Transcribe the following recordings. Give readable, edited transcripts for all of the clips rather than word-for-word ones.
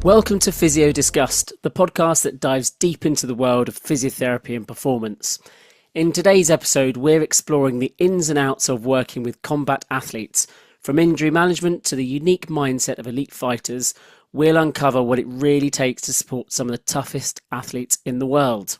Welcome to Physio Discussed, the podcast that dives deep into the world of physiotherapy and performance. In today's episode, we're exploring the ins and outs of working with combat athletes. From injury management to the unique mindset of elite fighters, we'll uncover what it really takes to support some of the toughest athletes in the world.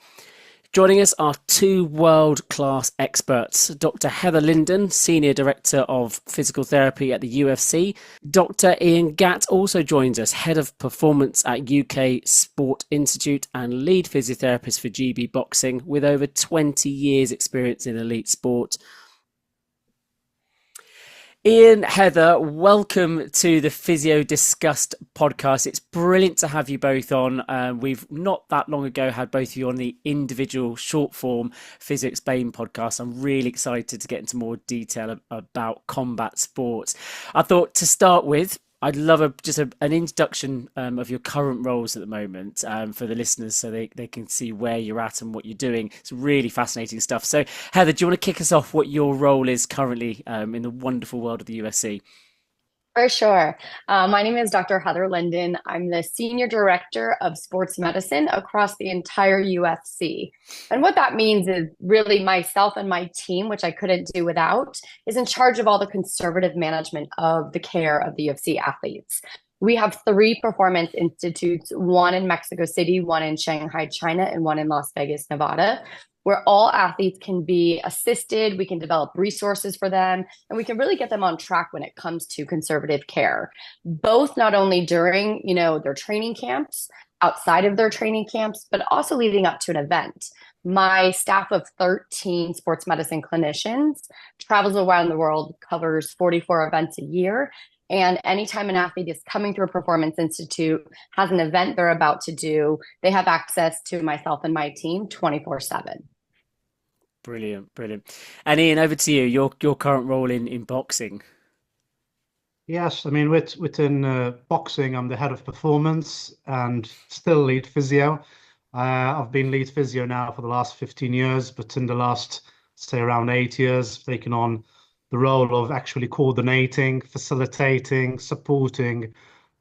Joining us are two world-class experts, Dr. Heather Linden, Senior Director of Physical Therapy at the UFC. Dr. Ian Gatt also joins us, Head of Performance at UK Sport Institute and Lead Physiotherapist for GB Boxing, with over 20 years experience in elite sport. Ian, Heather, welcome to the Physio Discussed podcast. It's brilliant to have you both on. We've not that long ago had both of you on the individual short form Physio Explained podcast. I'm really excited to get into more detail about combat sports. I thought to start with, I'd love an introduction of your current roles at the moment for the listeners so they can see where you're at and what you're doing. It's really fascinating stuff. So, Heather, do you want to kick us off what your role is currently in the wonderful world of the UFC? For sure. My name is Dr. Heather Linden. I'm the Senior Director of Sports Medicine across the entire UFC. And what that means is really myself and my team, which I couldn't do without, is in charge of all the conservative management of the care of the UFC athletes. We have 3 performance institutes, one in Mexico City, one in Shanghai, China, and one in Las Vegas, Nevada, where all athletes can be assisted, we can develop resources for them, and we can really get them on track when it comes to conservative care, both not only during, their training camps, outside of their training camps, but also leading up to an event. My staff of 13 sports medicine clinicians travels around the world, covers 44 events a year. And anytime an athlete is coming through a performance institute, has an event they're about to do, they have access to myself and my team 24/7. Brilliant. And Ian, over to you, your current role in boxing. Yes, I mean, within boxing, I'm the head of performance and still lead physio. I've been lead physio now for the last 15 years, but in the last, say, around 8 years, taken on the role of actually coordinating, facilitating, supporting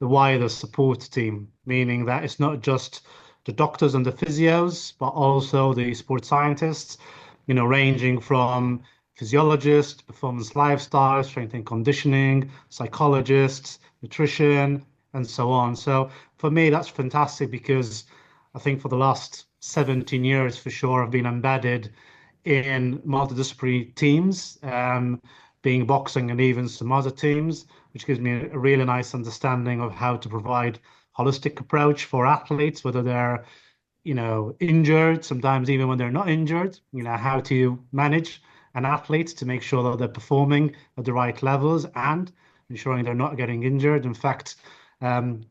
the wider support team, meaning that it's not just the doctors and the physios, but also the sports scientists, ranging from physiologists, performance lifestyle, strength and conditioning, psychologists, nutrition, and so on. So for me, that's fantastic because I think for the last 17 years, for sure, I've been embedded in multidisciplinary teams, being boxing and even some other teams, which gives me a really nice understanding of how to provide holistic approach for athletes, whether they're injured, sometimes even when they're not injured, how to manage an athlete to make sure that they're performing at the right levels and ensuring they're not getting injured. In fact,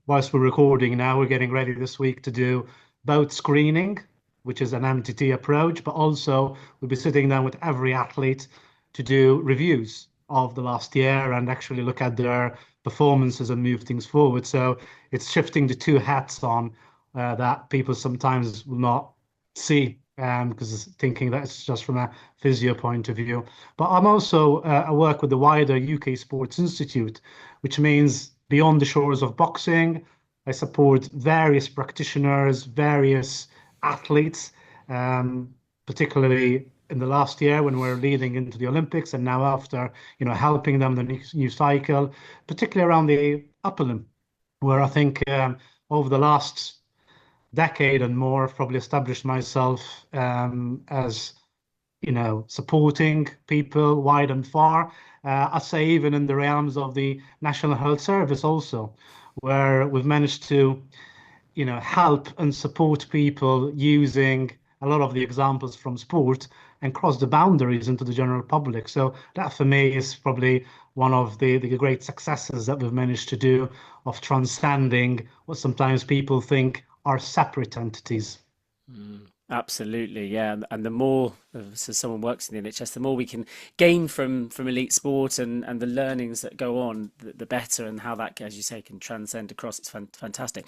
whilst we're recording now, we're getting ready this week to do both screening, which is an MTT approach, but also we'll be sitting down with every athlete to do reviews of the last year and actually look at their performances and move things forward. So it's shifting the two hats on that people sometimes will not see because thinking that it's just from a physio point of view. But I'm also, I work with the wider UK Sports Institute, which means beyond the shores of boxing, I support various practitioners, various athletes, particularly in the last year when we're leading into the Olympics and now after, helping them the new cycle, particularly around the upper limb, where I think over the last decade and more, I've probably established myself as, supporting people wide and far. I'd say even in the realms of the National Health Service also, where we've managed to, help and support people using a lot of the examples from sport and cross the boundaries into the general public. So that for me is probably one of the great successes that we've managed to do of transcending what sometimes people think are separate entities. Absolutely, yeah. And the more so someone works in the NHS, the more we can gain from elite sport and the learnings that go on, the better, and how that, as you say, can transcend across. It's fantastic.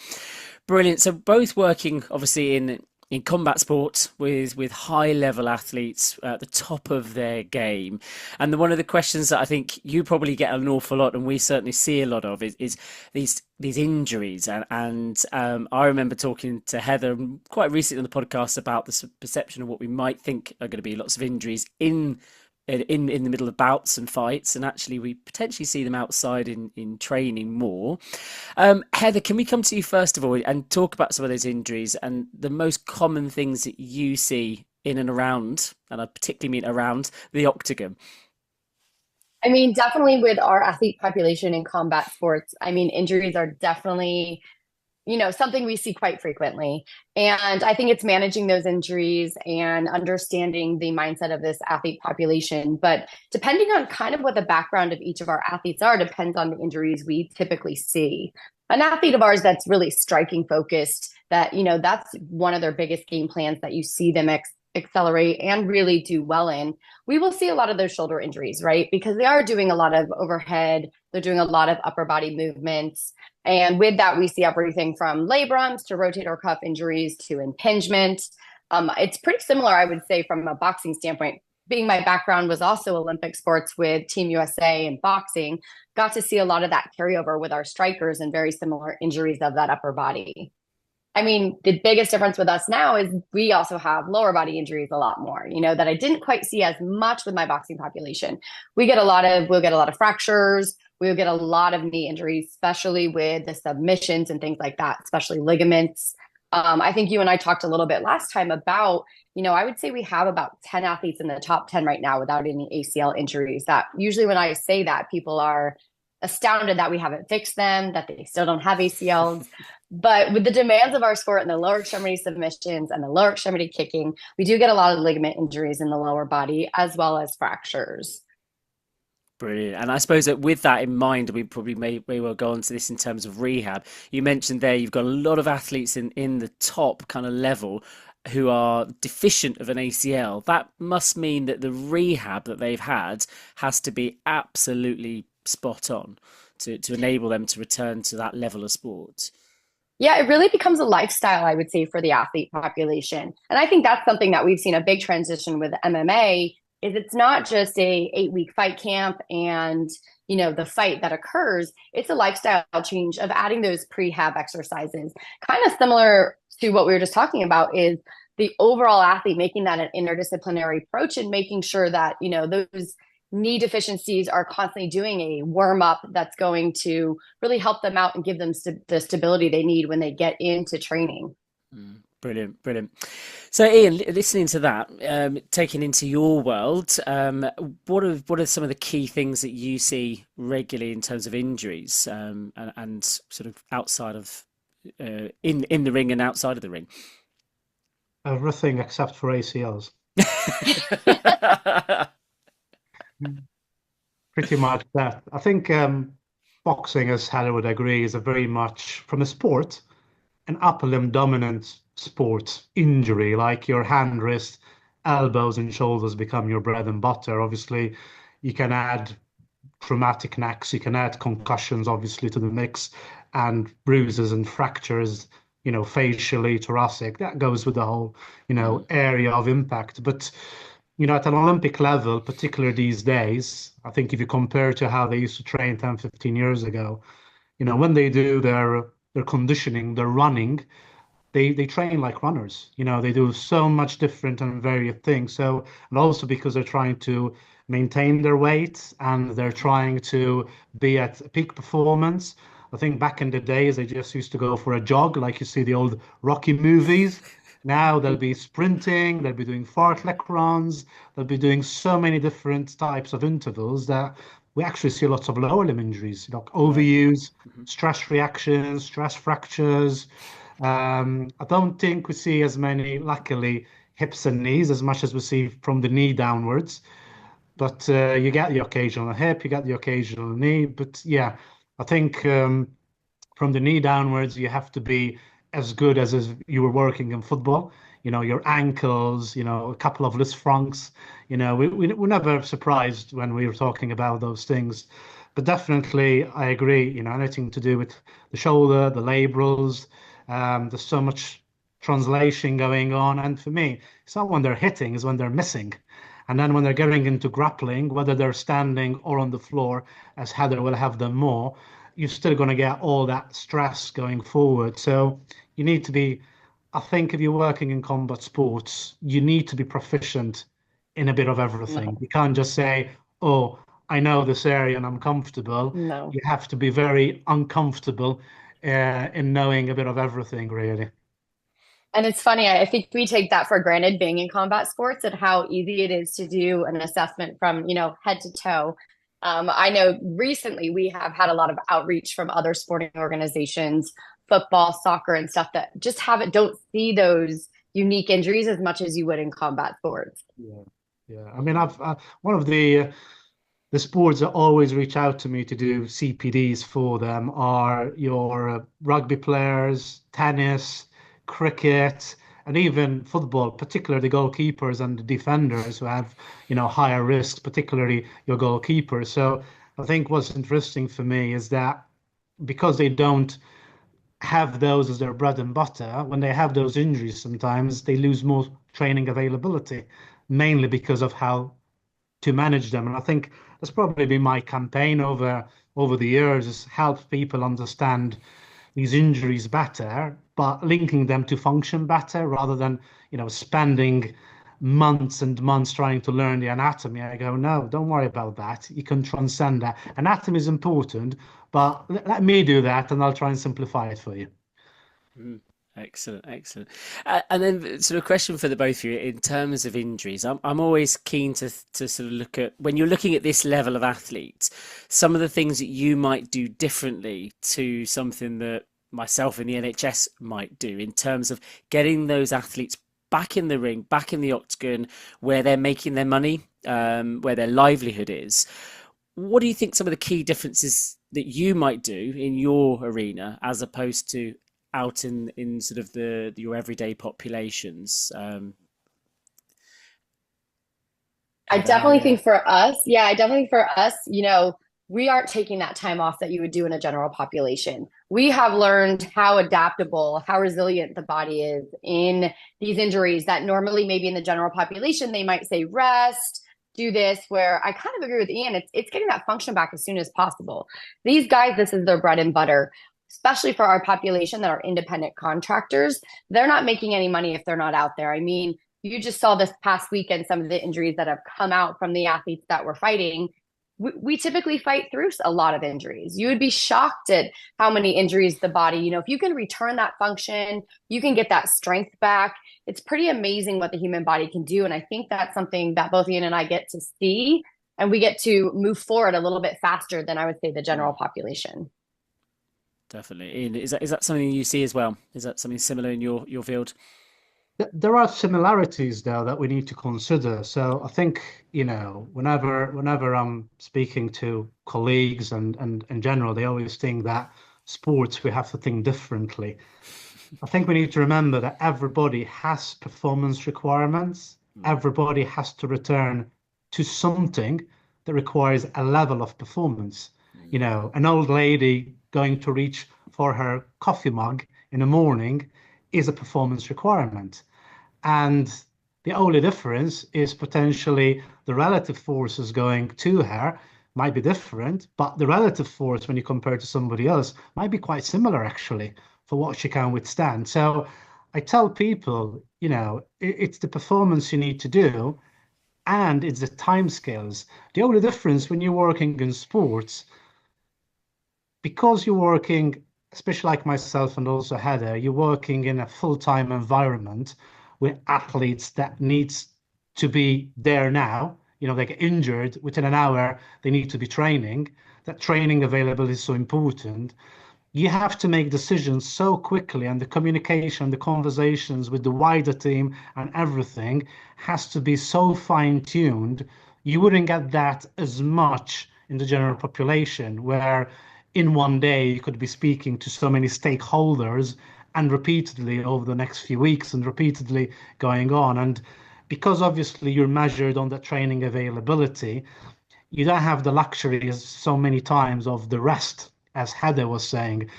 Brilliant. So both working obviously in in combat sport with high level athletes at the top of their game. And one of the questions that I think you probably get an awful lot, and we certainly see a lot of, is these injuries. And I remember talking to Heather quite recently on the podcast about the perception of what we might think are going to be lots of injuries in the middle of bouts and fights, and actually we potentially see them outside in training more. Heather, can we come to you first of all and talk about some of those injuries and the most common things that you see in and around, and I particularly mean around the octagon? I mean, definitely with our athlete population in combat sports, I mean, injuries are definitely something we see quite frequently. And I think it's managing those injuries and understanding the mindset of this athlete population. But depending on kind of what the background of each of our athletes are, depends on the injuries we typically see. An athlete of ours that's really striking focused, that's one of their biggest game plans that you see them accelerate and really do well in. We will see a lot of those shoulder injuries, right? Because they are doing a lot of overhead, they're doing a lot of upper body movements. And with that, we see everything from labrums to rotator cuff injuries to impingement. It's pretty similar, I would say, from a boxing standpoint. Being my background was also Olympic sports with Team USA and boxing, got to see a lot of that carryover with our strikers and very similar injuries of that upper body. I mean, the biggest difference with us now is we also have lower body injuries a lot more, that I didn't quite see as much with my boxing population. We'll get a lot of fractures. We'll get a lot of knee injuries, especially with the submissions and things like that, especially ligaments. I think you and I talked a little bit last time about, I would say we have about 10 athletes in the top 10 right now without any ACL injuries. That usually when I say that, people are astounded that we haven't fixed them, that they still don't have ACLs. But with the demands of our sport and the lower extremity submissions and the lower extremity kicking, we do get a lot of ligament injuries in the lower body as well as fractures. Brilliant. And I suppose that with that in mind, we probably may well go on to this in terms of rehab. You mentioned there you've got a lot of athletes in the top kind of level who are deficient of an ACL. That must mean that the rehab that they've had has to be absolutely spot on to enable them to return to that level of sport. Yeah, it really becomes a lifestyle, I would say, for the athlete population. And I think that's something that we've seen a big transition with MMA is it's not just a 8-week fight camp and, the fight that occurs. It's a lifestyle change of adding those prehab exercises. Kind of similar to what we were just talking about is the overall athlete making that an interdisciplinary approach and making sure that, those knee deficiencies are constantly doing a warm up that's going to really help them out and give them the stability they need when they get into training. Brilliant, brilliant. So, Ian, listening to that, taking into your world, what are some of the key things that you see regularly in terms of injuries and sort of outside of in the ring and outside of the ring? Everything except for ACLs. Pretty much that. I think boxing, as Heather would agree, is a very much, from a sport, an upper limb dominant sport. Injury, like your hand, wrist, elbows and shoulders become your bread and butter. Obviously, you can add traumatic necks, you can add concussions, obviously, to the mix, and bruises and fractures, facially, thoracic. That goes with the whole, area of impact. But at an Olympic level, particularly these days, I think if you compare to how they used to train 10, 15 years ago, when they do their conditioning, their running, they train like runners. They do so much different and varied things. So, and also because they're trying to maintain their weight and they're trying to be at peak performance. I think back in the days, they just used to go for a jog, like you see the old Rocky movies. Now they'll be sprinting, they'll be doing fartlek runs, they'll be doing so many different types of intervals that we actually see lots of lower limb injuries, overuse, stress reactions, stress fractures. I don't think we see as many, luckily, hips and knees as much as we see from the knee downwards. But you get the occasional hip, you get the occasional knee. But yeah, I think from the knee downwards, you have to be as good as you were working in football. Your ankles, a couple of Lisfrancs. We're never surprised when we were talking about those things. But definitely, I agree, anything to do with the shoulder, the labrals. There's so much translation going on. And for me, it's not when they're hitting, it's when they're missing. And then when they're getting into grappling, whether they're standing or on the floor, as Heather will have them more, you're still going to get all that stress going forward. So you need to be, I think if you're working in combat sports, you need to be proficient in a bit of everything. No, You can't just say, oh, I know this area and I'm comfortable. no. You have to be very uncomfortable in knowing a bit of everything, really. And it's funny, I think we take that for granted being in combat sports and how easy it is to do an assessment from, head to toe. I know recently we have had a lot of outreach from other sporting organizations, football, soccer, and stuff that just don't see those unique injuries as much as you would in combat sports. Yeah, yeah. I mean, I've one of the sports that always reach out to me to do CPDs for them are your rugby players, tennis, cricket, and even football, particularly the goalkeepers and the defenders who have, higher risks, particularly your goalkeepers. So I think what's interesting for me is that because they don't have those as their bread and butter, when they have those injuries, sometimes they lose more training availability, mainly because of how to manage them. And I think that's probably been my campaign over the years is help people understand these injuries better, but linking them to function better rather than, spending months and months trying to learn the anatomy. I go, no, don't worry about that. You can transcend that. Anatomy is important, but let me do that and I'll try and simplify it for you. Mm, excellent, excellent. And then, sort of question for the both of you in terms of injuries. I'm always keen to sort of look at when you're looking at this level of athletes, some of the things that you might do differently to something that myself in the NHS might do in terms of getting those athletes back in the ring, back in the octagon, where they're making their money, where their livelihood is. What do you think some of the key differences that you might do in your arena as opposed to out in sort of your everyday populations? I Heather, definitely think for us, yeah, I definitely think for us, we aren't taking that time off that you would do in a general population. We have learned how adaptable, how resilient the body is in these injuries that normally maybe in the general population, they might say rest, do this, where I kind of agree with Ian. It's getting that function back as soon as possible. These guys, this is their bread and butter, especially for our population that are independent contractors. They're not making any money if they're not out there. I mean, you just saw this past weekend some of the injuries that have come out from the athletes that were fighting. We typically fight through a lot of injuries. You would be shocked at how many injuries the body, if you can return that function, you can get that strength back. It's pretty amazing what the human body can do. And I think that's something that both Ian and I get to see, and we get to move forward a little bit faster than I would say the general population. Definitely. Ian, is that something you see as well? Is that something similar in your field? There are similarities though that we need to consider. So I think, whenever I'm speaking to colleagues and in general, they always think that sports we have to think differently. I think we need to remember that everybody has performance requirements. Everybody has to return to something that requires a level of performance. An old lady going to reach for her coffee mug in the morning is a performance requirement. And the only difference is potentially the relative forces going to her might be different, but the relative force when you compare to somebody else might be quite similar actually for what she can withstand. So I tell people, it's the performance you need to do and it's the time scales. The only difference when you're working in sports, because you're working, especially like myself and also Heather, you're working in a full-time environment with athletes that needs to be there now. They get injured within an hour, they need to be training. That training availability is so important. You have to make decisions so quickly, and the communication, the conversations with the wider team and everything has to be so fine-tuned. You wouldn't get that as much in the general population, where in one day you could be speaking to so many stakeholders and repeatedly over the next few weeks and repeatedly going on. And because obviously you're measured on the training availability, you don't have the luxury as so many times of the rest as Heather was saying,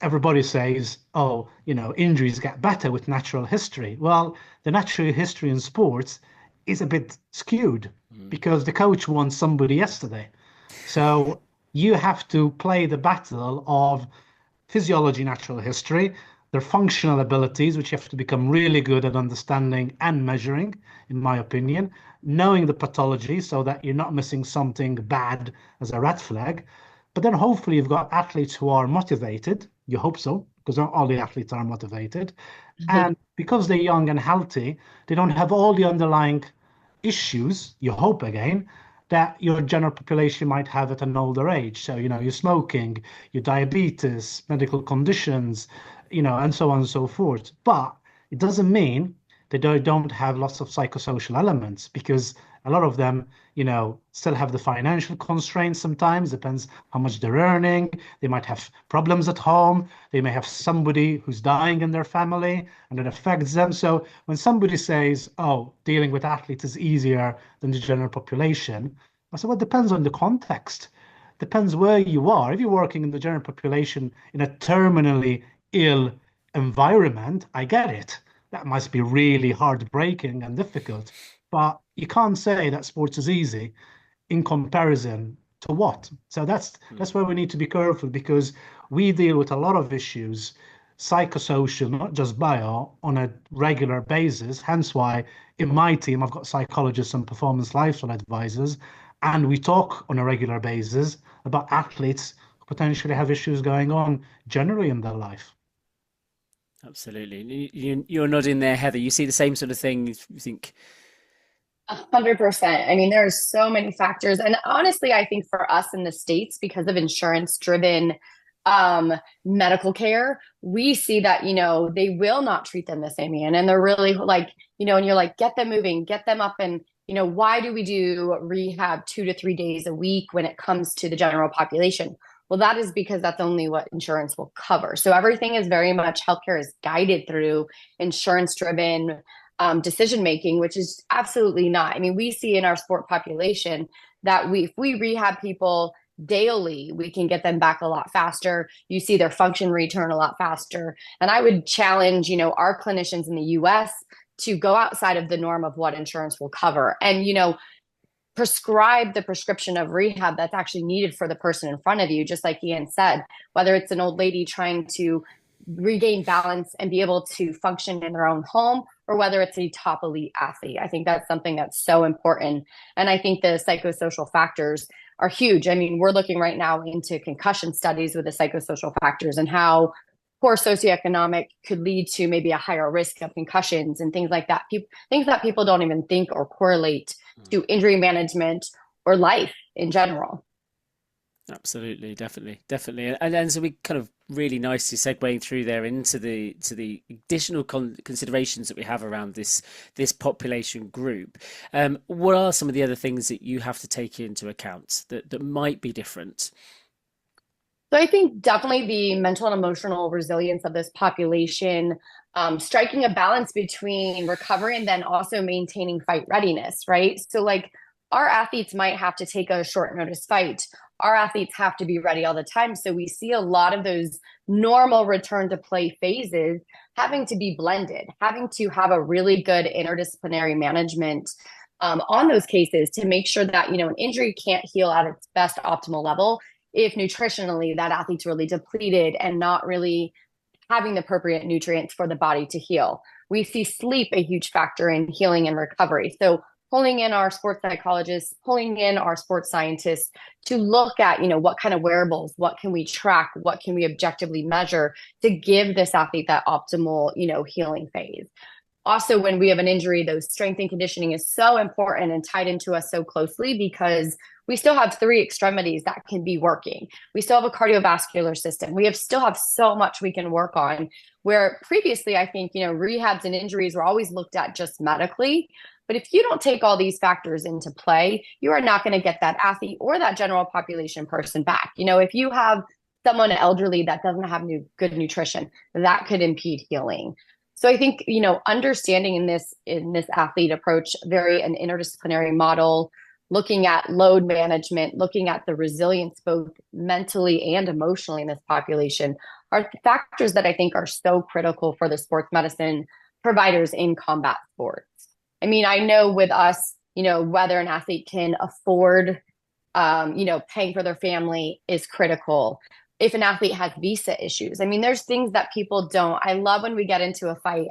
everybody says, oh, injuries get better with natural history. Well, the natural history in sports is a bit skewed because the coach wants somebody yesterday. So you have to play the battle of physiology, natural history, their functional abilities, which you have to become really good at understanding and measuring, in my opinion, knowing the pathology so that you're not missing something bad as a red flag. But then hopefully you've got athletes who are motivated. You hope so, because not all the athletes are motivated. And because they're young and healthy, they don't have all the underlying issues, you hope again, that your general population might have at an older age. So, your smoking, your diabetes, medical conditions, and so on and so forth. But it doesn't mean they don't have lots of psychosocial elements, because a lot of them, still have the financial constraints sometimes, depends how much they're earning. They might have problems at home. They may have somebody who's dying in their family and it affects them. So when somebody says, oh, dealing with athletes is easier than the general population, I said, well, it depends on the context. Depends where you are. If you're working in the general population in a terminally ill environment, I get it. That must be really heartbreaking and difficult. But you can't say that sports is easy in comparison to what. So that's where we need to be careful, because we deal with a lot of issues, psychosocial, not just bio, on a regular basis. Hence why in my team, I've got psychologists and performance lifestyle advisors, and we talk on a regular basis about athletes who potentially have issues going on generally in their life. Absolutely. You're nodding there, Heather. You see the same sort of thing. You think 100%. I mean, there are so many factors. And honestly, I think for us in the States, because of insurance-driven medical care, we see that, they will not treat them the same, Ian. And they're really like, and you're like, get them moving, get them up. And, why do we do rehab 2 to 3 days a week when it comes to the general population? Well, that is because that's only what insurance will cover. So everything is very much, healthcare is guided through insurance-driven decision making, which is absolutely not. I mean, we see in our sport population that if we rehab people daily, we can get them back a lot faster. You see their function return a lot faster. And I would challenge, our clinicians in the US to go outside of the norm of what insurance will cover and, prescribe the prescription of rehab that's actually needed for the person in front of you. Just like Ian said, whether it's an old lady trying to regain balance and be able to function in their own home, or whether it's a top elite athlete. I think that's something that's so important. And I think the psychosocial factors are huge. I mean, we're looking right now into concussion studies with the psychosocial factors and how poor socioeconomic could lead to maybe a higher risk of concussions and things like that. Things that people don't even think or correlate to injury management or life in general. Absolutely, definitely, and so we kind of really nicely segueing through there into the additional considerations that we have around this population group. What are some of the other things that you have to take into account that might be different? So I think definitely the mental and emotional resilience of this population, striking a balance between recovery and then also maintaining fight readiness, right? So like our athletes might have to take a short notice fight. Our athletes have to be ready all the time. So we see a lot of those normal return to play phases having to be blended, having to have a really good interdisciplinary management on those cases to make sure that, an injury can't heal at its best optimal level if nutritionally that athlete's really depleted and not really having the appropriate nutrients for the body to heal. We see sleep a huge factor in healing and recovery. So pulling in our sports psychologists, pulling in our sports scientists to look at, what kind of wearables, what can we track, what can we objectively measure to give this athlete that optimal, healing phase. Also, when we have an injury, those strength and conditioning is so important and tied into us so closely because we still have 3 extremities that can be working. We still have a cardiovascular system. We still have so much we can work on, where previously, I think, rehabs and injuries were always looked at just medically. But if you don't take all these factors into play, you are not going to get that athlete or that general population person back. If you have someone elderly that doesn't have good nutrition, that could impede healing. So I think, understanding in this athlete approach, very an interdisciplinary model, looking at load management, looking at the resilience both mentally and emotionally in this population are factors that I think are so critical for the sports medicine providers in combat sports. I mean, I know with us, whether an athlete can afford, paying for their family is critical. If an athlete has visa issues, I mean, there's things that people don't. I love when we get into a fight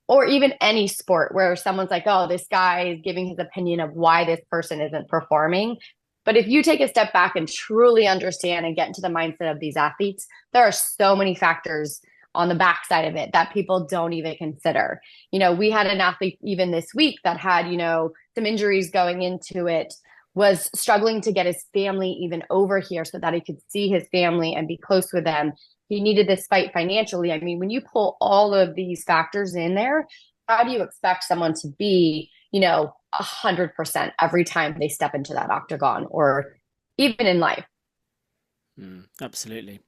or even any sport where someone's like, oh, this guy is giving his opinion of why this person isn't performing. But if you take a step back and truly understand and get into the mindset of these athletes, there are so many factors on the backside of it that people don't even consider. We had an athlete even this week that had, some injuries going into it, was struggling to get his family even over here so that he could see his family and be close with them. He needed this fight financially. I mean, when you pull all of these factors in there, how do you expect someone to be, 100% every time they step into that octagon or even in life? Absolutely.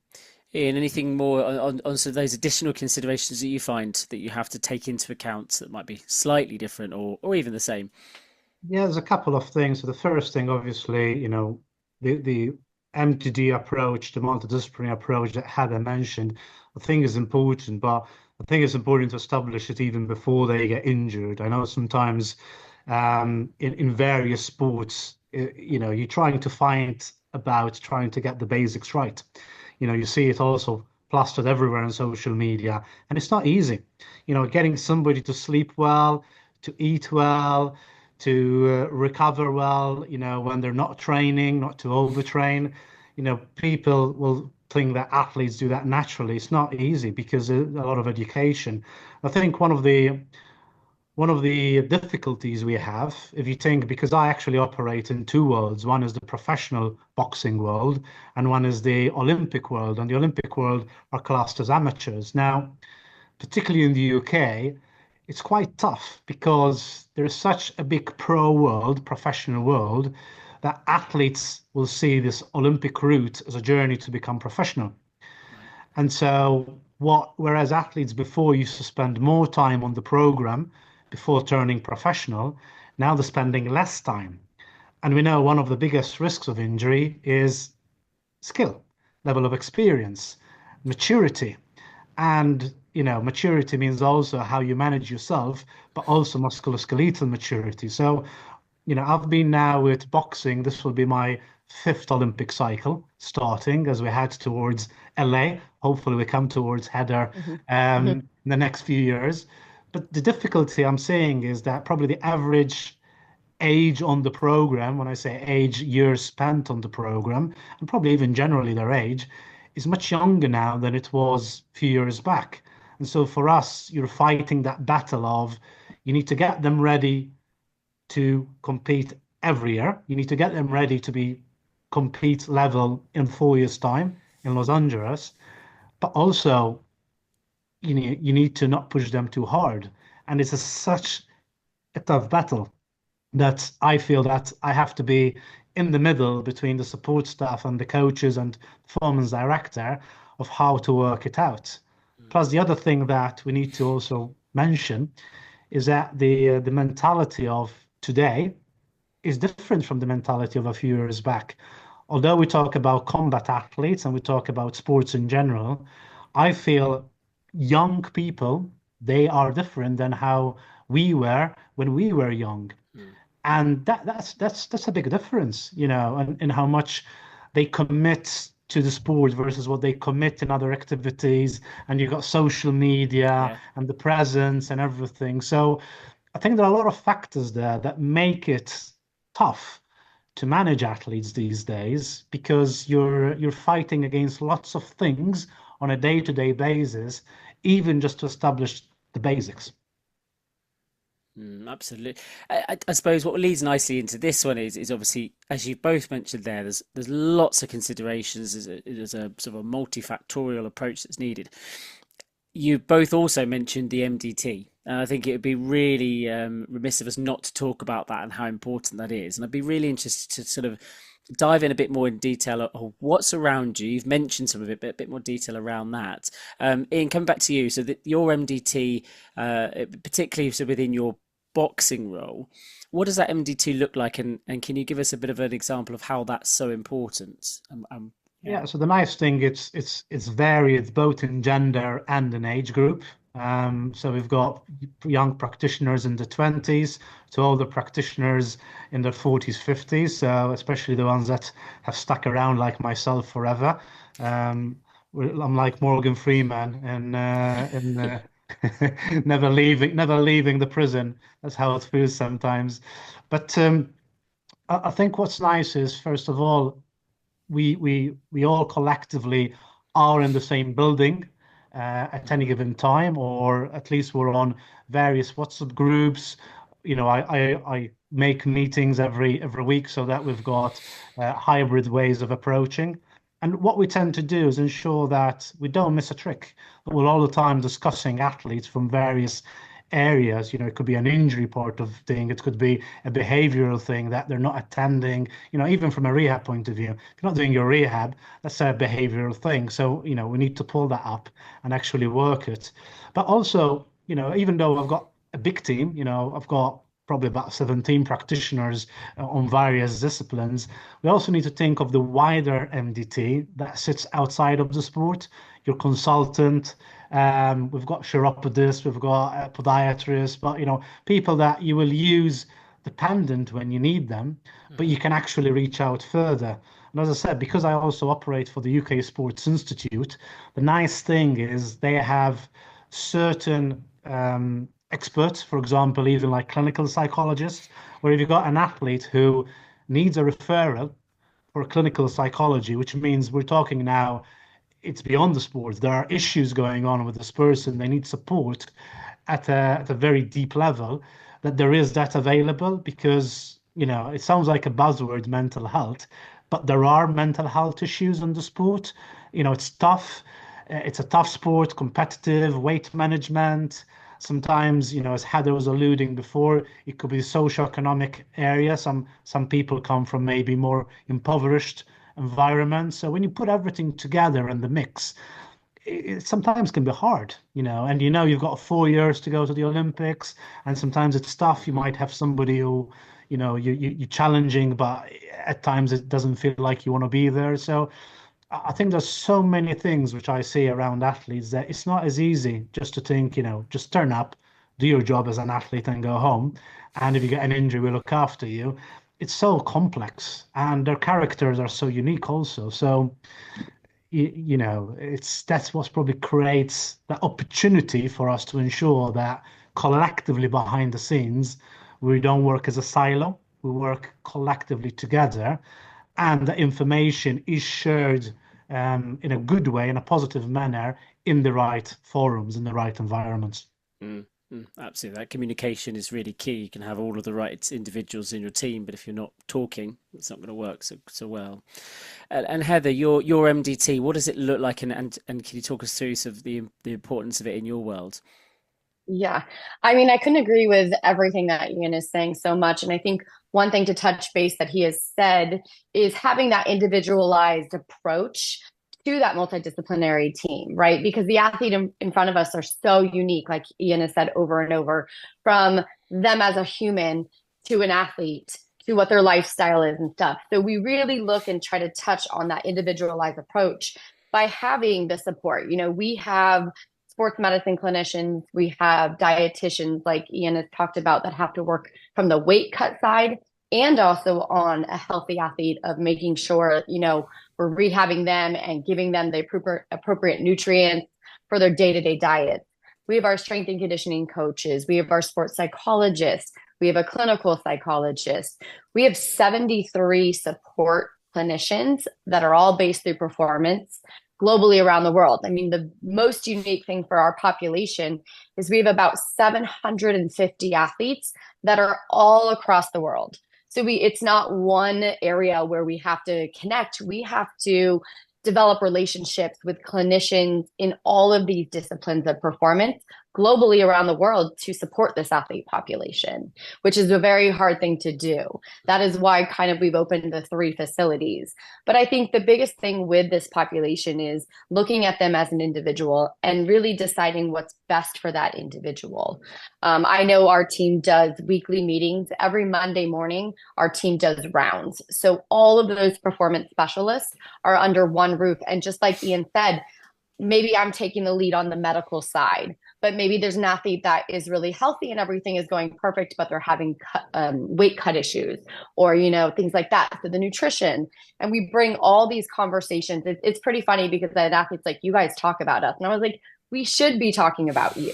Ian, anything more on sort of those additional considerations that you find that you have to take into account that might be slightly different or even the same? Yeah, there's a couple of things. So the first thing, obviously, the MTD approach, the multidisciplinary approach that Heather mentioned, I think is important, but I think it's important to establish it even before they get injured. I know sometimes in various sports, you're trying to find about trying to get the basics right. You see it also plastered everywhere on social media, and it's not easy. Getting somebody to sleep well, to eat well, to recover well, when they're not training, not to overtrain. People will think that athletes do that naturally. It's not easy because there's a lot of education. I think one of the difficulties we have, if you think, because I actually operate in two worlds, one is the professional boxing world and one is the Olympic world. And the Olympic world are classed as amateurs. Now, particularly in the UK, it's quite tough because there is such a big pro world, professional world, that athletes will see this Olympic route as a journey to become professional. And so, whereas athletes before used to spend more time on the program before turning professional, now they're spending less time. And we know one of the biggest risks of injury is skill, level of experience, maturity. And, maturity means also how you manage yourself, but also musculoskeletal maturity. So, I've been now with boxing. This will be my fifth Olympic cycle starting as we head towards LA. Hopefully, we come towards Heather in the next few years. But the difficulty I'm seeing is that probably the average age on the program, when I say age, years spent on the program, and probably even generally their age, is much younger now than it was a few years back. And so for us, you're fighting that battle of you need to get them ready to compete every year. You need to get them ready to be compete level in 4 years' time in Los Angeles, but also you need to not push them too hard. And it's such a tough battle that I feel that I have to be in the middle between the support staff and the coaches and performance director of how to work it out. Plus, the other thing that we need to also mention is that the mentality of today is different from the mentality of a few years back. Although we talk about combat athletes and we talk about sports in general, I feel young people, they are different than how we were when we were young. And that's a big difference, in how much they commit to the sport versus what they commit in other activities. And you've got social media and the presence and everything. So I think there are a lot of factors there that make it tough to manage athletes these days because you're fighting against lots of things on a day-to-day basis, even just to establish the basics. Absolutely. I suppose what leads nicely into this one is obviously, as you both mentioned there, there's lots of considerations. There's a sort of a multifactorial approach that's needed. You both also mentioned the MDT, and I think it would be really remiss of us not to talk about that and how important that is. And I'd be really interested to sort of dive in a bit more in detail of what's around you. You've mentioned some of it, but a bit more detail around that. Ian, coming back to you, so that your MDT, particularly so within your boxing role. What does that MDT look like, and can you give us a bit of an example of how that's so important? Yeah, so the nice thing, it's varied both in gender and in age group. So we've got young practitioners in the 20s to older practitioners in their 40s, 50s. So especially the ones that have stuck around like myself forever. I'm like Morgan Freeman and never leaving the prison. That's how it feels sometimes. But I think what's nice is, first of all, we all collectively are in the same building at any given time, or at least we're on various WhatsApp groups. I make meetings every week so that we've got hybrid ways of approaching. And what we tend to do is ensure that we don't miss a trick. That we're all the time discussing athletes from various areas. It could be an injury part of thing. It could be a behavioral thing that they're not attending. Even from a rehab point of view, if you're not doing your rehab, that's a behavioral thing. So, we need to pull that up and actually work it. But also, even though I've got a big team, I've got probably about 17 practitioners on various disciplines. We also need to think of the wider MDT that sits outside of the sport, your consultant. We've got chiropodists, we've got podiatrists, but people that you will use dependent when you need them, but you can actually reach out further. And as I said, because I also operate for the UK Sports Institute, the nice thing is they have certain experts, for example, even like clinical psychologists, where if you've got an athlete who needs a referral for clinical psychology, which means we're talking now, it's beyond the sports. There are issues going on with this person. They need support at a very deep level, that there is that available, because, it sounds like a buzzword, mental health, but there are mental health issues in the sport. It's tough. It's a tough sport, competitive, weight management. Sometimes, as Heather was alluding before, it could be socioeconomic area. Some people come from maybe more impoverished environments. So when you put everything together in the mix, it sometimes can be hard, and you've got 4 years to go to the Olympics, and sometimes it's tough. You might have somebody who, you're challenging, but at times it doesn't feel like you want to be there. So I think there's so many things which I see around athletes that it's not as easy just to think, just turn up, do your job as an athlete and go home. And if you get an injury, we'll look after you. It's so complex, and their characters are so unique also. So, that's what probably creates the opportunity for us to ensure that collectively behind the scenes, we don't work as a silo, we work collectively together, and the information is shared in a good way, in a positive manner, in the right forums, in the right environments. Absolutely. That communication is really key. You can have all of the right individuals in your team, but if you're not talking, it's not going to work so well. And Heather, your MDT, what does it look like? And can you talk us through sort of the importance of it in your world? Yeah. I mean, I couldn't agree with everything that Ian is saying so much. And I think one thing to touch base that he has said is having that individualized approach to that multidisciplinary team, right? Because the athlete in front of us are so unique, like Ian has said over and over, from them as a human to an athlete to what their lifestyle is and stuff. So we really look and try to touch on that individualized approach by having the support. We have sports medicine clinicians, we have dietitians like Ian has talked about that have to work from the weight cut side and also on a healthy athlete of making sure, we're rehabbing them and giving them the appropriate nutrients for their day-to-day diet. We have our strength and conditioning coaches. We have our sports psychologists. We have a clinical psychologist. We have 73 support clinicians that are all based through performance globally around the world. I mean, the most unique thing for our population is we have about 750 athletes that are all across the world. So it's not one area where we have to connect. We have to develop relationships with clinicians in all of these disciplines of performance globally around the world to support this athlete population, which is a very hard thing to do. That is why kind of we've opened the 3 facilities. But I think the biggest thing with this population is looking at them as an individual and really deciding what's best for that individual. I know our team does weekly meetings. Every Monday morning, our team does rounds. So all of those performance specialists are under one roof. And just like Ian said, maybe I'm taking the lead on the medical side, but maybe there's an athlete that is really healthy and everything is going perfect, but they're having weight cut issues or, things like that. So the nutrition, and we bring all these conversations. It's pretty funny because I had athletes like, you guys talk about us. And I was like, we should be talking about you.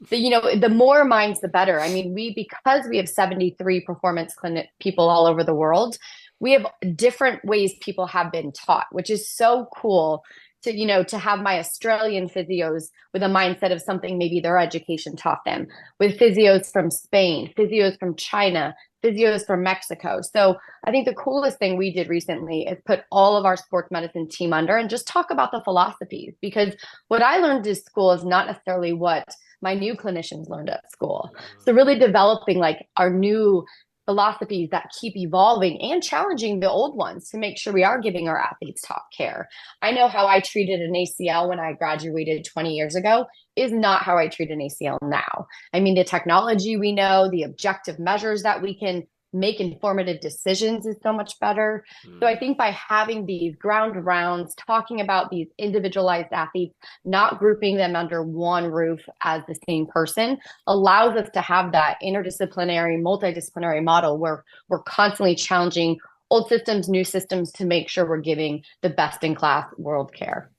The more minds, the better. I mean, because we have 73 performance clinic people all over the world, we have different ways people have been taught, which is so cool to have my Australian physios with a mindset of something maybe their education taught them, with physios from Spain, physios from China, physios from Mexico. So I think the coolest thing we did recently is put all of our sports medicine team under and just talk about the philosophies, because what I learned in school is not necessarily what my new clinicians learned at school. So really developing like our new philosophies that keep evolving and challenging the old ones to make sure we are giving our athletes top care. I know how I treated an ACL when I graduated 20 years ago is not how I treat an ACL now. I mean, the technology we know, the objective measures that we can make informative decisions is so much better. So I think by having these ground rounds, talking about these individualized athletes, not grouping them under one roof as the same person, allows us to have that interdisciplinary, multidisciplinary model where we're constantly challenging old systems, new systems to make sure we're giving the best in class world care.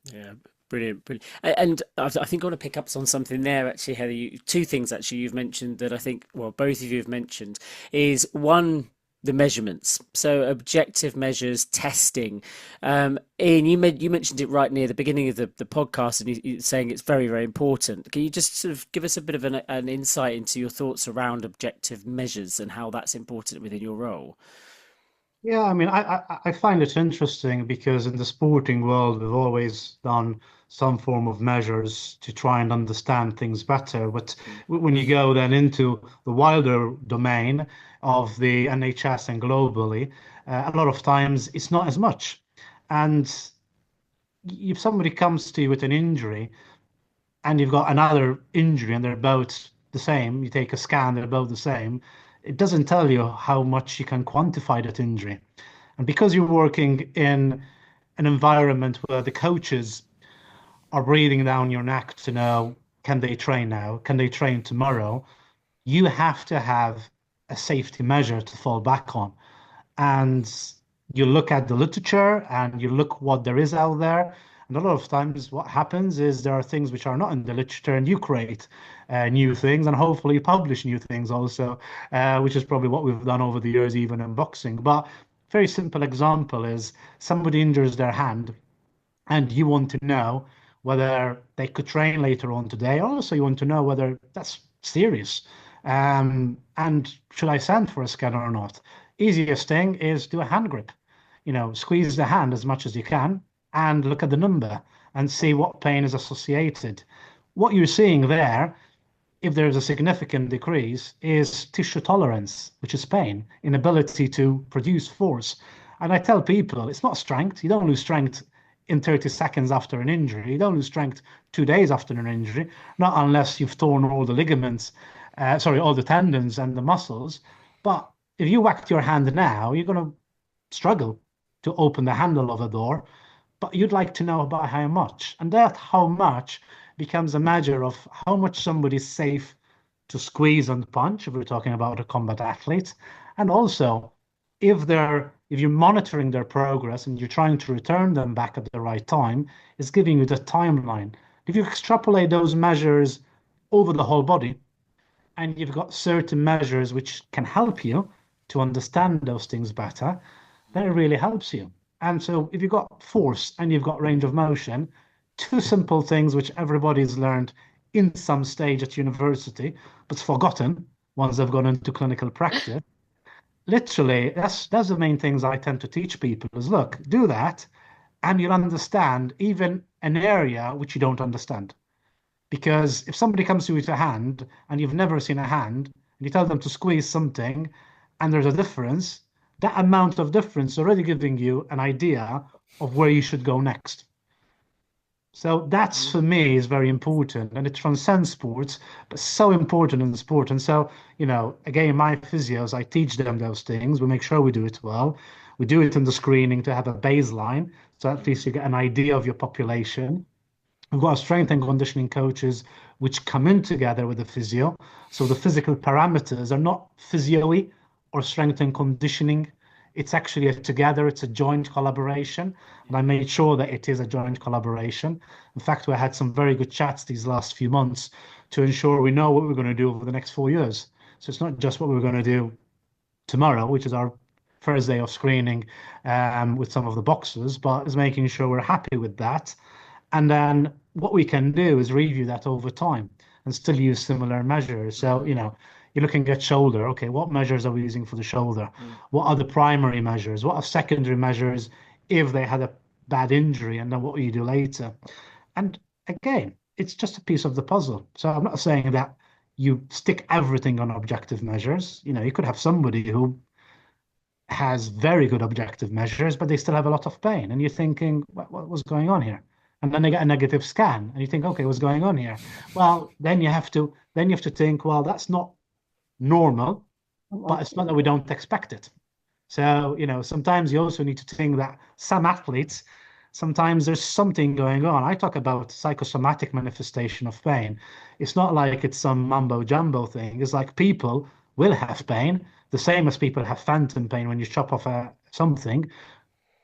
Yeah. Brilliant, brilliant. And I think I want to pick up on something there, actually, Heather. 2 things, actually, you've mentioned that I think, well, both of you have mentioned, is one, the measurements. So objective measures, testing. Ian, you mentioned it right near the beginning of the podcast, and you're saying it's very, very important. Can you just sort of give us a bit of an insight into your thoughts around objective measures and how that's important within your role? Yeah, I mean, I find it interesting because in the sporting world, we've always done some form of measures to try and understand things better. But when you go then into the wilder domain of the NHS and globally, a lot of times it's not as much. And if somebody comes to you with an injury and you've got another injury and they're both the same, you take a scan, they're both the same, it doesn't tell you how much you can quantify that injury. And because you're working in an environment where the coaches are breathing down your neck to know, can they train now? Can they train tomorrow? You have to have a safety measure to fall back on. And you look at the literature and you look what there is out there. And a lot of times what happens is there are things which are not in the literature and you create new things and hopefully publish new things also, which is probably what we've done over the years, even in boxing. But very simple example is somebody injures their hand and you want to know whether they could train later on today. Also, you want to know whether that's serious. And should I send for a scanner or not? Easiest thing is do a hand grip. Squeeze the hand as much as you can and look at the number and see what pain is associated. What you're seeing there, if there's a significant decrease, is tissue tolerance, which is pain, inability to produce force. And I tell people, it's not strength. You don't lose strength in 30 seconds after an injury. You don't lose strength 2 days after an injury, not unless you've torn all the ligaments, all the tendons and the muscles. But if you whacked your hand now, you're going to struggle to open the handle of a door, but you'd like to know about how much. And that how much becomes a measure of how much somebody's safe to squeeze and punch, if we're talking about a combat athlete. And also, if you're monitoring their progress and you're trying to return them back at the right time, it's giving you the timeline. If you extrapolate those measures over the whole body, and you've got certain measures which can help you to understand those things better, then it really helps you. And so if you've got force and you've got range of motion, 2 simple things which everybody's learned in some stage at university, but's forgotten once they've gone into clinical practice. Literally, that's the main things I tend to teach people is, look, do that, and you'll understand even an area which you don't understand. Because if somebody comes to you with a hand and you've never seen a hand, and you tell them to squeeze something and there's a difference, that amount of difference is already giving you an idea of where you should go next. So that's for me is very important, and it transcends sports, but so important in the sport. And so, again, my physios, I teach them those things. We make sure we do it well. We do it in the screening to have a baseline, so at least you get an idea of your population. We've got strength and conditioning coaches which come in together with the physio. So the physical parameters are not physio-y or strength and conditioning. It's actually it's a joint collaboration. And I made sure that it is a joint collaboration. In fact, we had some very good chats these last few months to ensure we know what we're going to do over the next 4 years. So it's not just what we're going to do tomorrow, which is our first day of screening with some of the boxers, but is making sure we're happy with that. And then what we can do is review that over time and still use similar measures. So, you're looking at shoulder. Okay, what measures are we using for the shoulder? What are the primary measures? What are secondary measures if they had a bad injury? And then what will you do later? And again, it's just a piece of the puzzle. So I'm not saying that you stick everything on objective measures. You could have somebody who has very good objective measures, but they still have a lot of pain. And you're thinking, what was going on here? And then they get a negative scan, and you think, okay, what's going on here? Well, then you have to think, well, that's not normal, but it's not that we don't expect it. So, sometimes you also need to think that some athletes, sometimes there's something going on. I talk about psychosomatic manifestation of pain. It's not like it's some mumbo jumbo thing. It's like people will have pain, the same as people have phantom pain when you chop off something.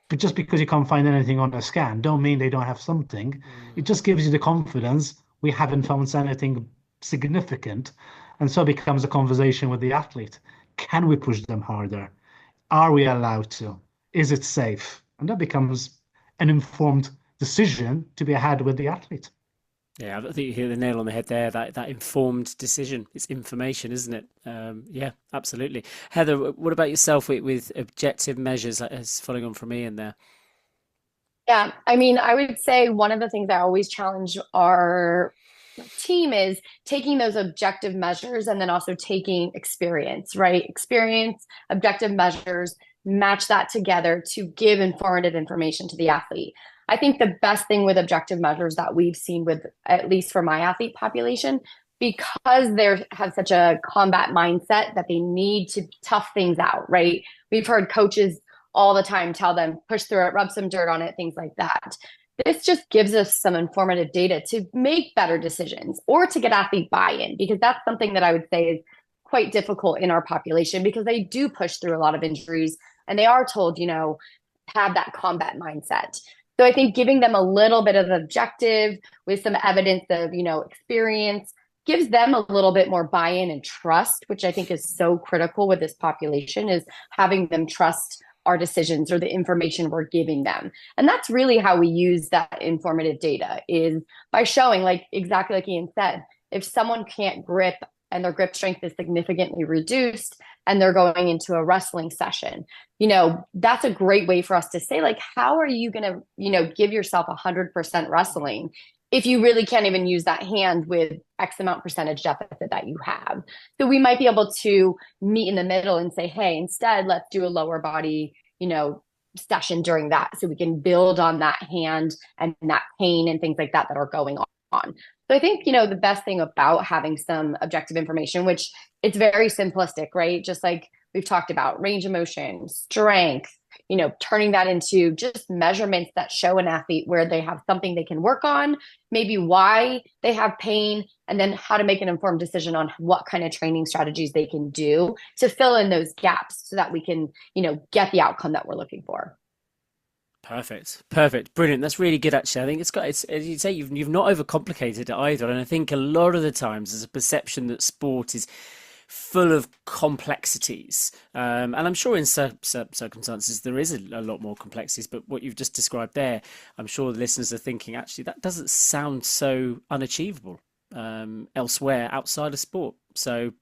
But just because you can't find anything on a scan, don't mean they don't have something. It just gives you the confidence we haven't found anything significant. And so it becomes a conversation with the athlete. Can we push them harder? Are we allowed to? Is it safe? And that becomes an informed decision to be had with the athlete. Yeah, I think you hit the nail on the head there. That informed decision. It's information, isn't it? Yeah, absolutely. Heather, what about yourself with objective measures? As following on from Ian there. Yeah, I mean, I would say one of the things I always challenge our team is taking those objective measures and then also taking experience, right? Experience, objective measures, match that together to give informative information to the athlete. I think the best thing with objective measures that we've seen with, at least for my athlete population, because they have such a combat mindset that they need to tough things out, right? We've heard coaches all the time tell them, push through it, rub some dirt on it, things like that. This just gives us some informative data to make better decisions or to get athlete buy-in, because that's something that I would say is quite difficult in our population because they do push through a lot of injuries and they are told, have that combat mindset. So I think giving them a little bit of objective with some evidence of, experience gives them a little bit more buy-in and trust, which I think is so critical with this population, is having them trust our decisions or the information we're giving them. And that's really how we use that informative data, is by showing, exactly like Ian said, if someone can't grip and their grip strength is significantly reduced and they're going into a wrestling session, that's a great way for us to say, how are you going to, give yourself 100% wrestling if you really can't even use that hand with X amount percentage deficit that you have? So we might be able to meet in the middle and say, hey, instead, let's do a lower body, session during that, so we can build on that hand and that pain and things like that are going on. So I think, the best thing about having some objective information, which it's very simplistic, right? Just like we've talked about, range of motion, strength, turning that into just measurements that show an athlete where they have something they can work on, maybe why they have pain, and then how to make an informed decision on what kind of training strategies they can do to fill in those gaps so that we can, get the outcome that we're looking for. Perfect. Brilliant. That's really good, actually. I think it's as you say, you've not overcomplicated it either. And I think a lot of the times there's a perception that sport is full of complexities. And I'm sure in circumstances there is a lot more complexities, but what you've just described there, I'm sure the listeners are thinking, actually, that doesn't sound so unachievable elsewhere outside of sport. So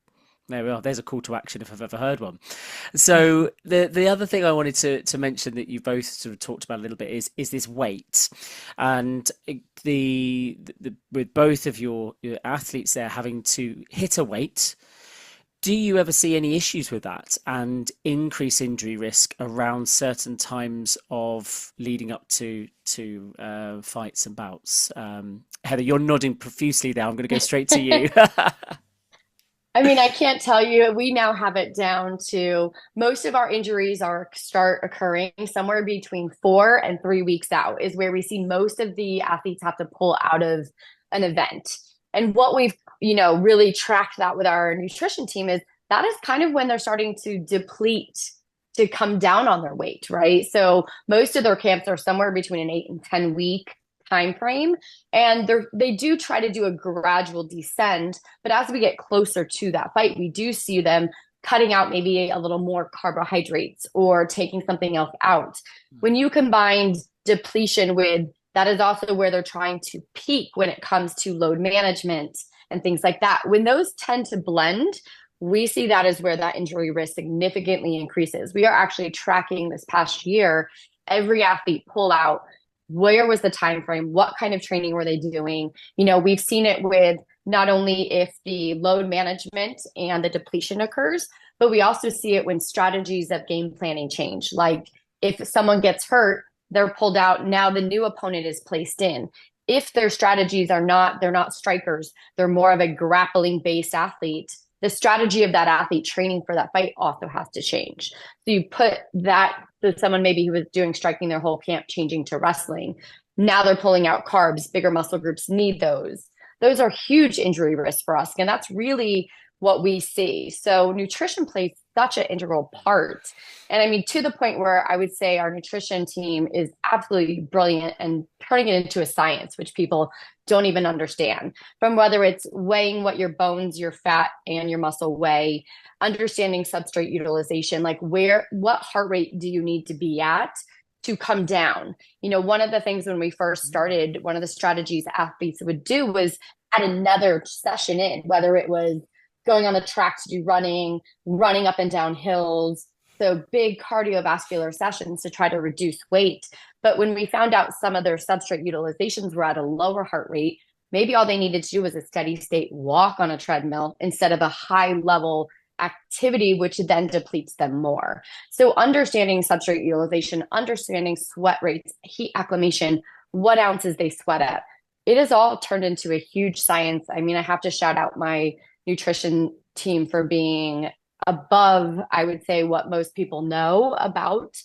There we are. There's a call to action if I've ever heard one. So the other thing I wanted to mention that you both sort of talked about a little bit is this weight, and the with both of your athletes there having to hit a weight. Do you ever see any issues with that and increase injury risk around certain times of leading up to fights and bouts? Heather, you're nodding profusely there. I'm going to go straight to you. I mean, I can't tell you. We now have it down to most of our injuries start occurring somewhere between 4 and 3 weeks out is where we see most of the athletes have to pull out of an event. And what we've, really tracked that with our nutrition team is that is kind of when they're starting to deplete to come down on their weight, right? So most of their camps are somewhere between an 8 and 10 week time frame, and they do try to do a gradual descend, but as we get closer to that fight, we do see them cutting out maybe a little more carbohydrates or taking something else out. When you combine depletion with that, is also where they're trying to peak when it comes to load management and things like that. When those tend to blend, we see that is where that injury risk significantly increases. We are actually tracking this past year every athlete pull out. Where was the time frame? What kind of training were they doing? We've seen it with not only if the load management and the depletion occurs, but we also see it when strategies of game planning change. Like if someone gets hurt, they're pulled out. Now the new opponent is placed in. If their strategies they're not strikers, they're more of a grappling based athlete, the strategy of that athlete training for that fight also has to change. So you put that to someone maybe who was doing striking their whole camp, changing to wrestling. Now they're pulling out carbs, bigger muscle groups need those. Those are huge injury risks for us. And that's really what we see. So nutrition plays such an integral part. And I mean, to the point where I would say our nutrition team is absolutely brilliant and turning it into a science, which people don't even understand. From whether it's weighing what your bones, your fat, and your muscle weigh, understanding substrate utilization, like what heart rate do you need to be at to come down? One of the things when we first started, one of the strategies athletes would do was add another session in, whether it was going on the track to do running up and down hills. So big cardiovascular sessions to try to reduce weight. But when we found out some of their substrate utilizations were at a lower heart rate, maybe all they needed to do was a steady state walk on a treadmill instead of a high level activity, which then depletes them more. So understanding substrate utilization, understanding sweat rates, heat acclimation, what ounces they sweat at, it is all turned into a huge science. I mean, I have to shout out my nutrition team for being above, I would say, what most people know about,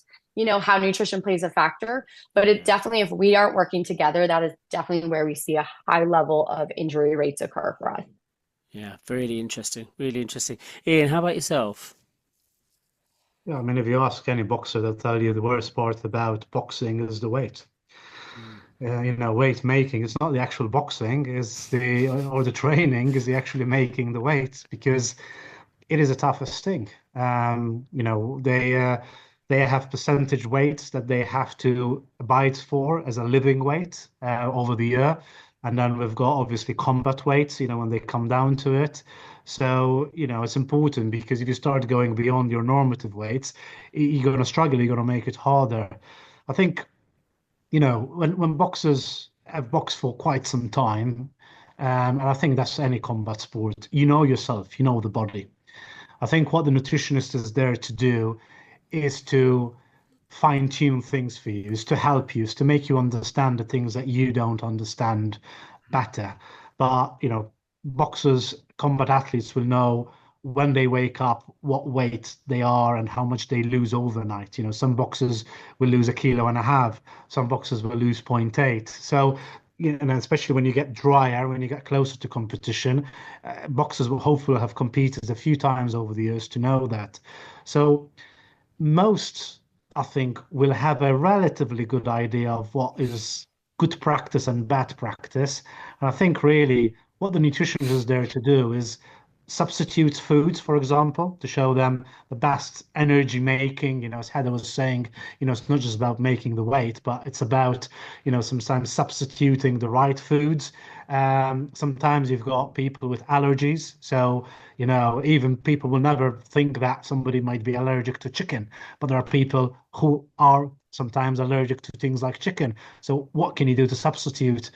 how nutrition plays a factor. But it definitely, if we aren't working together, that is definitely where we see a high level of injury rates occur for us. Yeah, really interesting. Really interesting. Ian, how about yourself? Yeah, I mean, if you ask any boxer, they'll tell you the worst part about boxing is the weight. Weight making, it's not the actual boxing, or the training is the actually making the weight, because it is the toughest thing. They have percentage weights that they have to abide for as a living weight over the year. And then we've got obviously combat weights, when they come down to it. So, it's important, because if you start going beyond your normative weights, you're going to struggle, you're going to make it harder. I think, when boxers have boxed for quite some time, and I think that's any combat sport, yourself, the body. I think what the nutritionist is there to do is to fine-tune things for you, is to help you, is to make you understand the things that you don't understand better. But, boxers, combat athletes will know when they wake up what weight they are and how much they lose overnight. Some boxers will lose 1.5 kilos, some boxers will lose 0.8. So, and especially when you get drier, when you get closer to competition, boxers will hopefully have competed a few times over the years to know that. So most, I think, will have a relatively good idea of what is good practice and bad practice. And I think really what the nutritionist is there to do is substitute foods, for example, to show them the best energy making. As Heather was saying, it's not just about making the weight, but it's about, sometimes substituting the right foods. Sometimes you've got people with allergies. So, even people will never think that somebody might be allergic to chicken, but there are people who are sometimes allergic to things like chicken. So what can you do to substitute?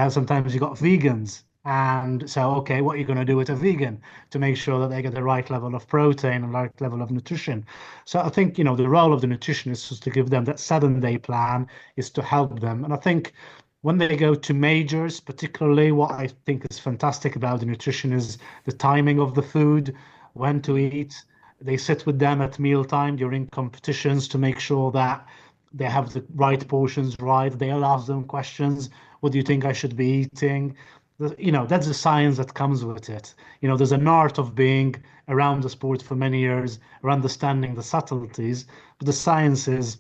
Sometimes you've got vegans. And so, okay, what are you going to do with a vegan to make sure that they get the right level of protein and right level of nutrition? So I think, the role of the nutritionist is to give them that 7-day plan, is to help them. And I think when they go to majors, particularly, what I think is fantastic about the nutrition is the timing of the food, when to eat. They sit with them at mealtime during competitions to make sure that they have the right portions right. They'll ask them questions. What do you think I should be eating? That's the science that comes with it. There's an art of being around the sport for many years, or understanding the subtleties, but the science is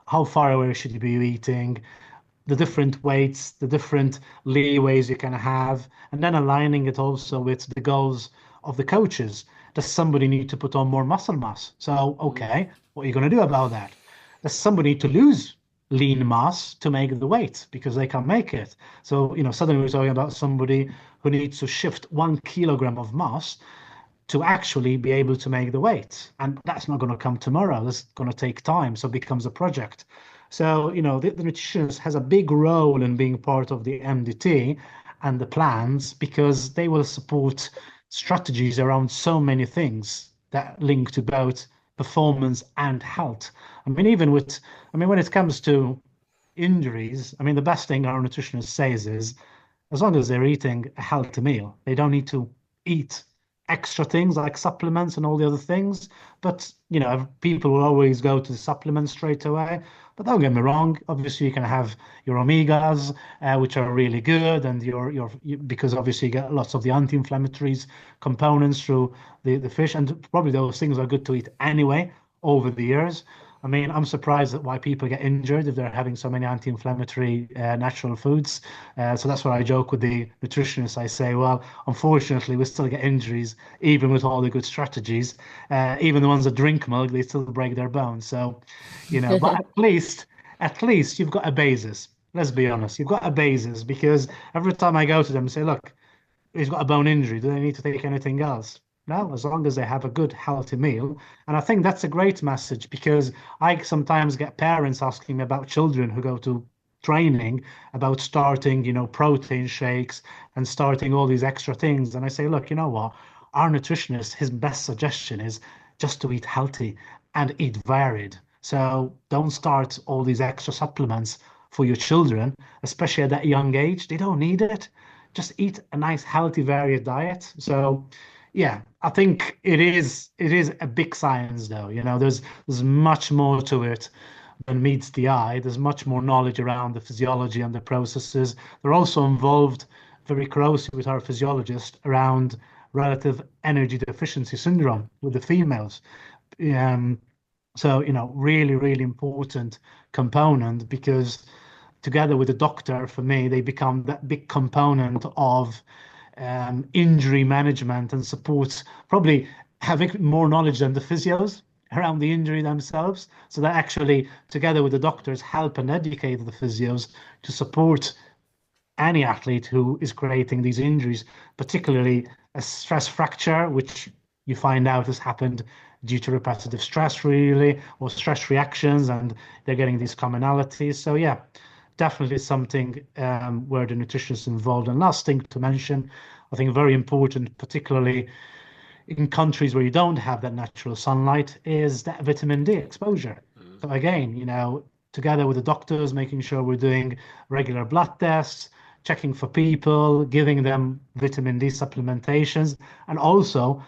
how far away should you be eating, the different weights, the different leeways you can have, and then aligning it also with the goals of the coaches. Does somebody need to put on more muscle mass? So, okay, what are you going to do about that? Does somebody need to lose lean mass to make the weight because they can't make it? So, suddenly we're talking about somebody who needs to shift 1 kilogram of mass to actually be able to make the weight. And that's not going to come tomorrow. That's going to take time. So it becomes a project. So, the nutritionist has a big role in being part of the MDT and the plans, because they will support strategies around so many things that link to both performance and health. When it comes to injuries, the best thing our nutritionist says is, as long as they're eating a healthy meal, they don't need to eat extra things like supplements and all the other things. But, people will always go to the supplements straight away. But don't get me wrong, obviously you can have your omegas, which are really good, and because obviously you get lots of the anti-inflammatories components through the fish, and probably those things are good to eat anyway over the years. I'm surprised at why people get injured if they're having so many anti-inflammatory natural foods. So that's why I joke with the nutritionists. I say, well, unfortunately, we still get injuries, even with all the good strategies. Even the ones that drink milk, they still break their bones. So, but at least you've got a basis. Let's be honest. You've got a basis, because every time I go to them and say, look, he's got a bone injury, do they need to take anything else? No, as long as they have a good, healthy meal. And I think that's a great message, because I sometimes get parents asking me about children who go to training about starting, protein shakes and starting all these extra things. And I say, look, you know what? Our nutritionist, his best suggestion is just to eat healthy and eat varied. So don't start all these extra supplements for your children, especially at that young age. They don't need it. Just eat a nice, healthy, varied diet. So yeah, I think it is a big science though. There's much more to it than meets the eye. There's much more knowledge around the physiology and the processes. They're also involved very closely with our physiologist around relative energy deficiency syndrome with the females. So, really, really important component, because together with the doctor, for me, they become that big component of injury management and supports, probably having more knowledge than the physios around the injury themselves. So that actually, together with the doctors, help and educate the physios to support any athlete who is creating these injuries, particularly a stress fracture, which you find out has happened due to repetitive stress, really, or stress reactions, and they're getting these commonalities. So yeah, definitely something where the nutrition is involved. And last thing to mention, I think very important, particularly in countries where you don't have that natural sunlight, is that vitamin D exposure. So again, together with the doctors, making sure we're doing regular blood tests, checking for people, giving them vitamin D supplementations, and also,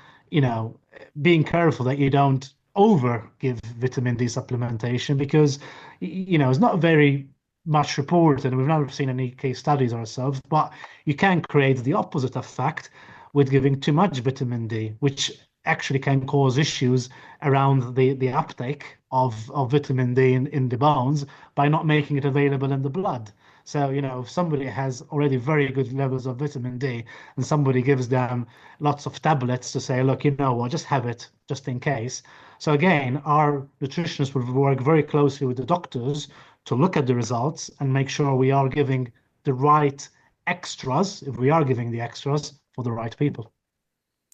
being careful that you don't over give vitamin D supplementation, because, it's not very much reported, and we've never seen any case studies ourselves, but you can create the opposite effect with giving too much vitamin D, which actually can cause issues around the uptake of vitamin D in the bones by not making it available in the blood. So, if somebody has already very good levels of vitamin D and somebody gives them lots of tablets to say, look, you know what, just have it just in case. So again, our nutritionists will work very closely with the doctors to look at the results and make sure we are giving the right extras, if we are giving the extras, for the right people.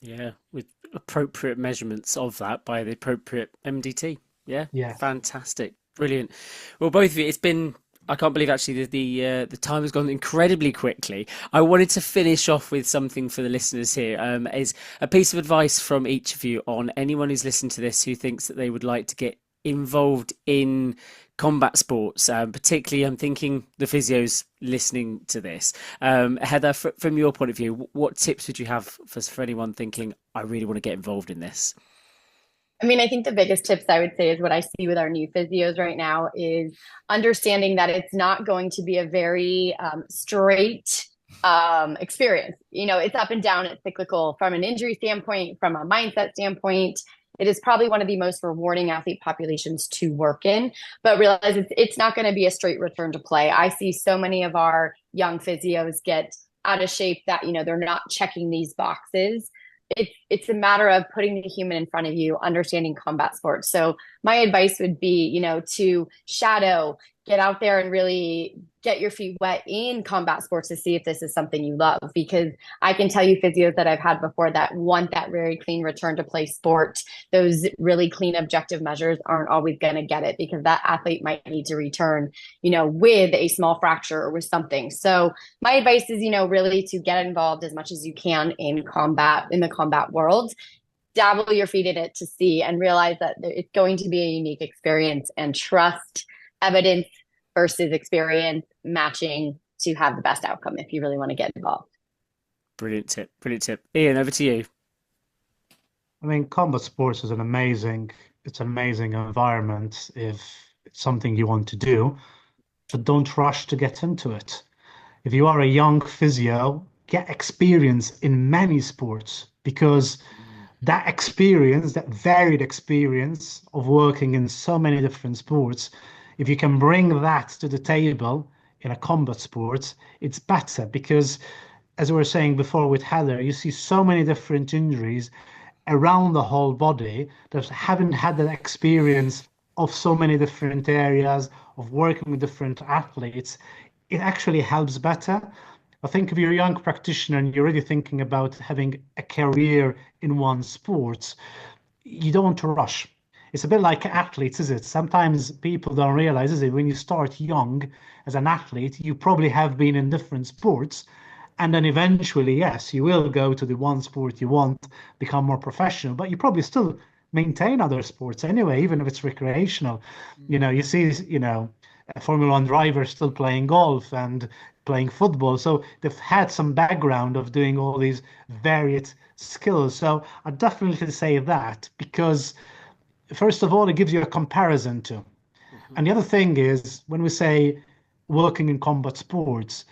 Yeah, with appropriate measurements of that by the appropriate MDT. Yeah, Yeah. fantastic, brilliant. Well, both of you, it's been. I can't believe actually the time has gone incredibly quickly. I wanted to finish off with something for the listeners here. Is a piece of advice from each of you on anyone who's listened to this who thinks that they would like to get involved in combat sports. Particularly, I'm thinking the physios listening to this. Heather, from your point of view, what tips would you have for anyone thinking, I really want to get involved in this? I mean, I think the biggest tips I would say is what I see with our new physios right now is understanding that it's not going to be a very straight experience. It's up and down, it's cyclical from an injury standpoint, from a mindset standpoint. It is probably one of the most rewarding athlete populations to work in, but realize it's not going to be a straight return to play. I see so many of our young physios get out of shape that, they're not checking these boxes. It's a matter of putting the human in front of you, understanding combat sports. So my advice would be, to shadow, get out there and really get your feet wet in combat sports to see if this is something you love. Because I can tell you physios that I've had before that want that very clean return to play sport. Those really clean objective measures aren't always going to get it because that athlete might need to return, with a small fracture or with something. So my advice is, really to get involved as much as you can in the combat world. Dabble your feet in it to see and realize that it's going to be a unique experience, and trust evidence versus experience matching to have the best outcome if you really want to get involved. Brilliant tip. Brilliant tip. Ian, over to you. I mean, combat sports is it's an amazing environment if it's something you want to do, but don't rush to get into it. If you are a young physio, get experience in many sports because that experience, that varied experience of working in so many different sports, if you can bring that to the table in a combat sport, it's better because, as we were saying before with Heather, you see so many different injuries around the whole body that haven't had that experience of so many different areas of working with different athletes. It actually helps better. I think if you're a young practitioner and you're already thinking about having a career in one sport, you don't want to rush. It's a bit like athletes, is it? Sometimes people don't realize, is it, when you start young as an athlete, you probably have been in different sports. And then eventually, yes, you will go to the one sport you want, become more professional, but you probably still maintain other sports anyway, even if it's recreational. You see, a Formula One driver still playing golf and playing football. So they've had some background of doing all these varied skills. So I definitely say that because, first of all, it gives you a comparison to. And the other thing is, when we say working in combat sports,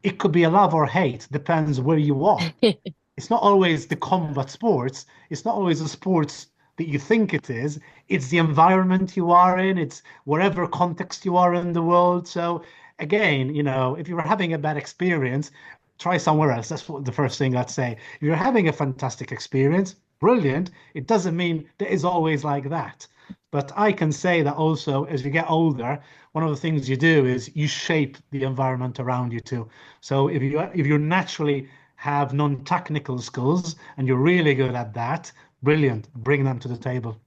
it could be a love or hate, depends where you are. It's not always the combat sports. It's not always the sports that you think it is. It's the environment you are in. It's wherever context you are in the world. So again, if you're having a bad experience, try somewhere else. That's the first thing I'd say. If you're having a fantastic experience, brilliant. It doesn't mean that it's always like that. But I can say that also as you get older, one of the things you do is you shape the environment around you too. So if you naturally have non-technical skills and you're really good at that, brilliant. Bring them to the table.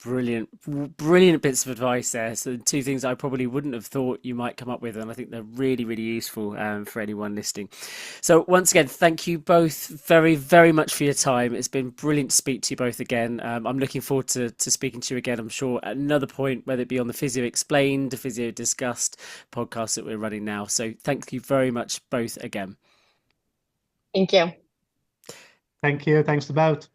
Brilliant bits of advice there. So two things I probably wouldn't have thought you might come up with, and I think they're really, really useful for anyone listening. So once again, thank you both very, very much for your time. It's been brilliant to speak to you both again. I'm looking forward to speaking to you again, I'm sure, at another point, whether it be on the Physio Explained, the Physio Discussed podcast that we're running now. So thank you very much both again. Thank you. Thank you. Thanks to both.